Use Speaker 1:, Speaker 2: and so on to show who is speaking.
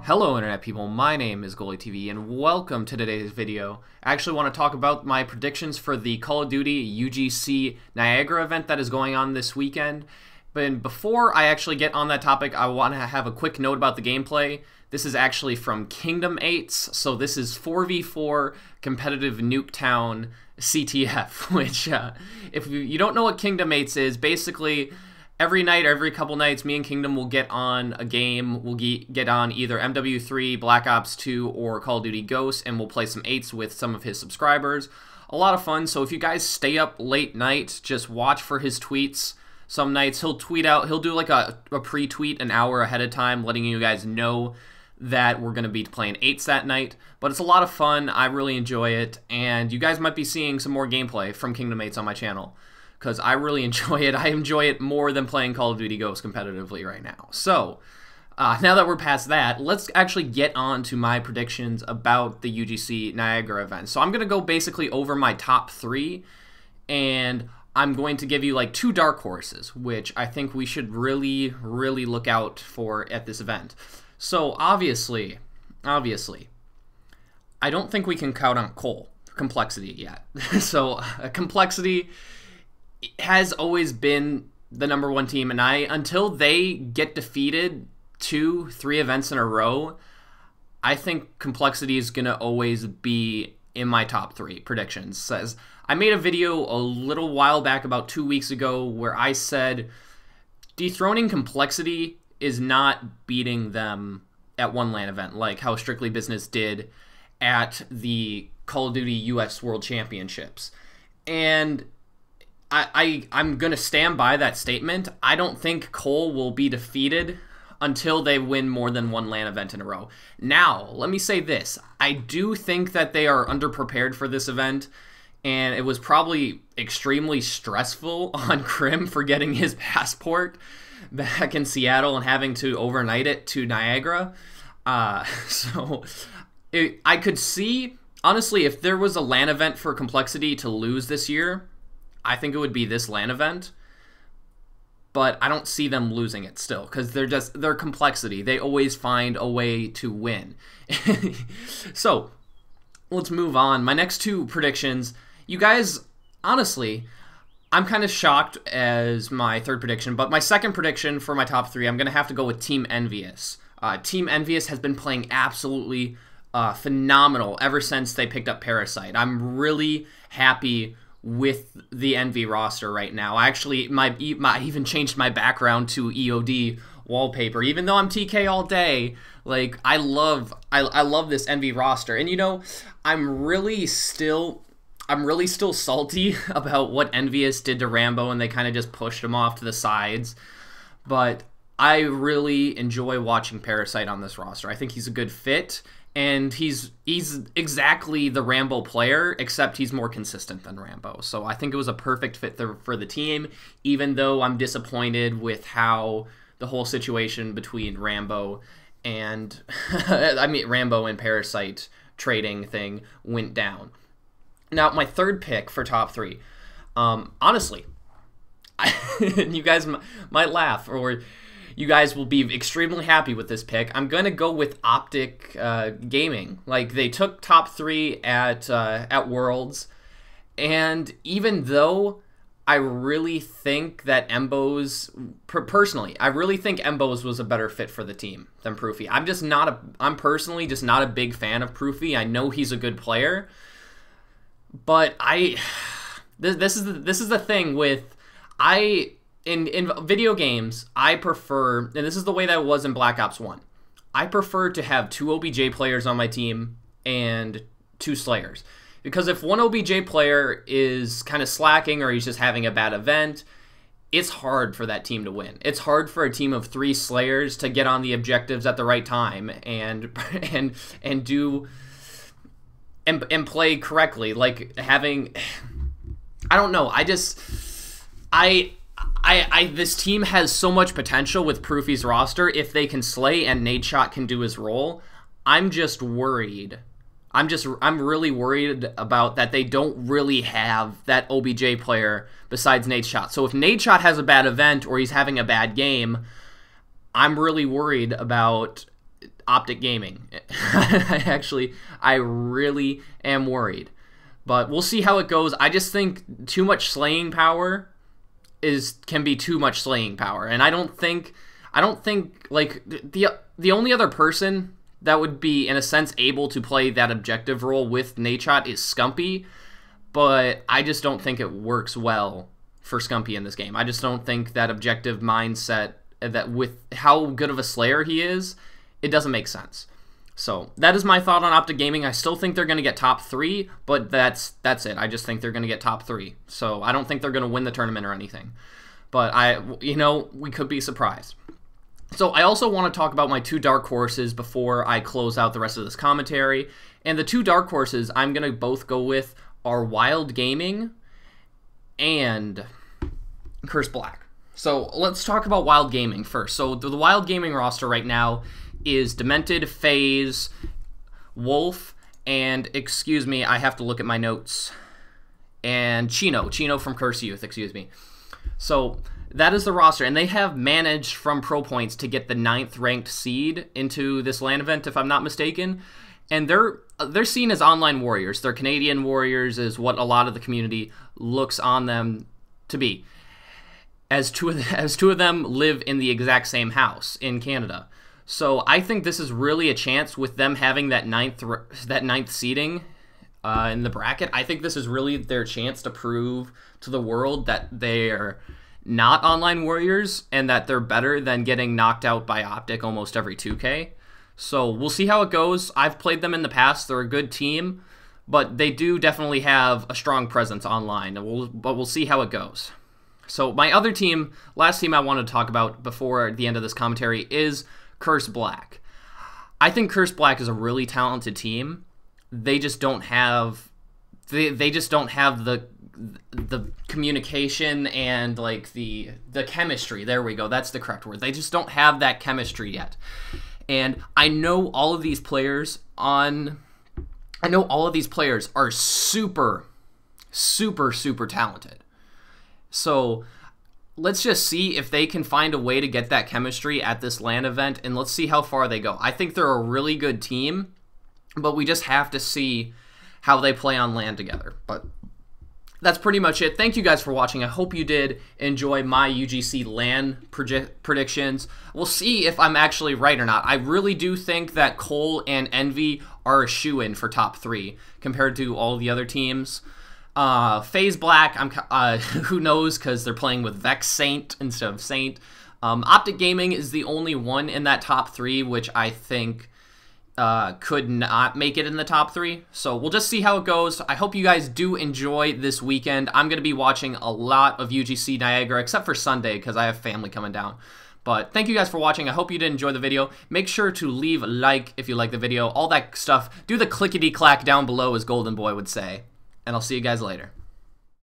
Speaker 1: Hello Internet people, my name is Goalie TV and welcome to today's video. I actually want to talk about my predictions for the Call of Duty UGC Niagara event that is going on this weekend. But before I actually get on that topic, I want to have a quick note about the gameplay. This is actually from Kingdom 8's, so this is 4v4 competitive Nuketown CTF, which if you don't know what Kingdom 8's is, basically every night or every couple nights, me and Kingdom will get on a game. We'll get on either MW3, Black Ops 2, or Call of Duty Ghosts, and we'll play some 8s with some of his subscribers. A lot of fun, so if you guys stay up late night, just watch for his tweets. Some nights he'll tweet out, he'll do like a pre-tweet an hour ahead of time, letting you guys know that we're going to be playing 8s that night. But it's a lot of fun, I really enjoy it, and you guys might be seeing some more gameplay from Kingdom 8's on my channel, because I really enjoy it. I enjoy it more than playing Call of Duty Ghosts competitively right now. So, now that we're past that, let's actually get on to my predictions about the UGC Niagara event. So I'm going to go basically over my top 3, and I'm going to give you like 2 dark horses, which I think we should really look out for at this event. So obviously, I don't think we can count on Complexity yet. So Complexity has always been the #1 team, and until they get defeated 2-3 events in a row, I think Complexity is gonna always be in my top 3 predictions. Says I made a video a little while back, about 2 weeks ago, where I said dethroning Complexity is not beating them at one LAN event like how Strictly Business did at the Call of Duty US World Championships. And I'm going to stand by that statement. I don't think Cole will be defeated until they win more than one LAN event in a row. Now, let me say this. I do think that they are underprepared for this event, and it was probably extremely stressful on Krim for getting his passport back in Seattle and having to overnight it to Niagara. I could see, honestly, if there was a LAN event for Complexity to lose this year, I think it would be this LAN event, but I don't see them losing it still, because they're Complexity. They always find a way to win. So, let's move on. My next 2 predictions, you guys, honestly, I'm kind of shocked as my 3rd prediction, but my 2nd prediction for my top 3, I'm going to have to go with Team Envious. Team Envious has been playing absolutely phenomenal ever since they picked up Parasite. I'm really happy with the Envy roster right now. I actually I even changed my background to EOD wallpaper, even though I'm TK all day. Like, I love this Envy roster, and you know, I'm really still salty about what Envious did to Rambo, and they kind of just pushed him off to the sides. But I really enjoy watching Parasite on this roster. I think he's a good fit. And he's exactly the Rambo player, except he's more consistent than Rambo. So I think it was a perfect fit for the team, even though I'm disappointed with how the whole situation between Rambo and Rambo and Parasite trading thing went down. Now, my 3rd pick for top 3, honestly, you guys might laugh, or you guys will be extremely happy with this pick. I'm going to go with Optic Gaming. Like, they took top 3 at Worlds, and even though I really think that Embos, personally, I really think Embos was a better fit for the team than Proofy. I'm personally just not a big fan of Proofy. I know he's a good player, but this is the thing with In video games, I prefer, and this is the way that it was in Black Ops 1, I prefer to have 2 OBJ players on my team and 2 Slayers. Because if one OBJ player is kind of slacking or he's just having a bad event, it's hard for that team to win. It's hard for a team of 3 Slayers to get on the objectives at the right time and play correctly. Like, having, I don't know, this team has so much potential with Proofy's roster. If they can slay and Nadeshot can do his role, I'm just worried. I'm really worried about that they don't really have that OBJ player besides Nadeshot. So if Nadeshot has a bad event or he's having a bad game, I'm really worried about Optic Gaming. I really am worried. But we'll see how it goes. I just think too much slaying power can be too much slaying power. And I don't think like the only other person that would be in a sense able to play that objective role with Nadeshot is Scumpy, but I just don't think it works well for Scumpy in this game. I just don't think that objective mindset, that with how good of a slayer he is, it doesn't make sense. So that is my thought on Optic Gaming. I still think they're going to get top 3, but that's it. I just think they're going to get top 3. So I don't think they're going to win the tournament or anything. But we could be surprised. So I also want to talk about my 2 dark horses before I close out the rest of this commentary. And the 2 dark horses I'm going to both go with are Wild Gaming and Curse Black. So let's talk about Wild Gaming first. So the Wild Gaming roster right now is Demented, FaZe, Wolf, and, excuse me, I have to look at my notes, and Chino from Curse Youth, excuse me. So that is the roster, and they have managed from Pro Points to get the 9th ranked seed into this LAN event, if I'm not mistaken. And they're seen as online warriors. They're Canadian warriors, is what a lot of the community looks on them to be. As two of them live in the exact same house in Canada. So I think this is really a chance with them having that 9th seeding in the bracket. I think this is really their chance to prove to the world that they're not online warriors and that they're better than getting knocked out by Optic almost every 2K. So we'll see how it goes. I've played them in the past. They're a good team, but they do definitely have a strong presence online. But we'll see how it goes. So my other team, last team I wanted to talk about before the end of this commentary is Curse Black. I think Curse Black is a really talented team. They just don't have the communication and like the chemistry. There we go. That's the correct word. They just don't have that chemistry yet. And I know all of these players are super talented. So let's just see if they can find a way to get that chemistry at this LAN event, and let's see how far they go. I think they're a really good team, but we just have to see how they play on LAN together. But that's pretty much it. Thank you guys for watching. I hope you did enjoy my UGC LAN predictions. We'll see if I'm actually right or not. I really do think that Cole and Envy are a shoo-in for top 3 compared to all the other teams. FaZe Black, who knows, because they're playing with Vex Saint instead of Saint. Optic Gaming is the only one in that top 3, which I think could not make it in the top 3. So we'll just see how it goes. I hope you guys do enjoy this weekend. I'm going to be watching a lot of UGC Niagara, except for Sunday, because I have family coming down. But thank you guys for watching. I hope you did enjoy the video. Make sure to leave a like if you like the video. All that stuff. Do the clickety-clack down below, as Golden Boy would say. And I'll see you guys later.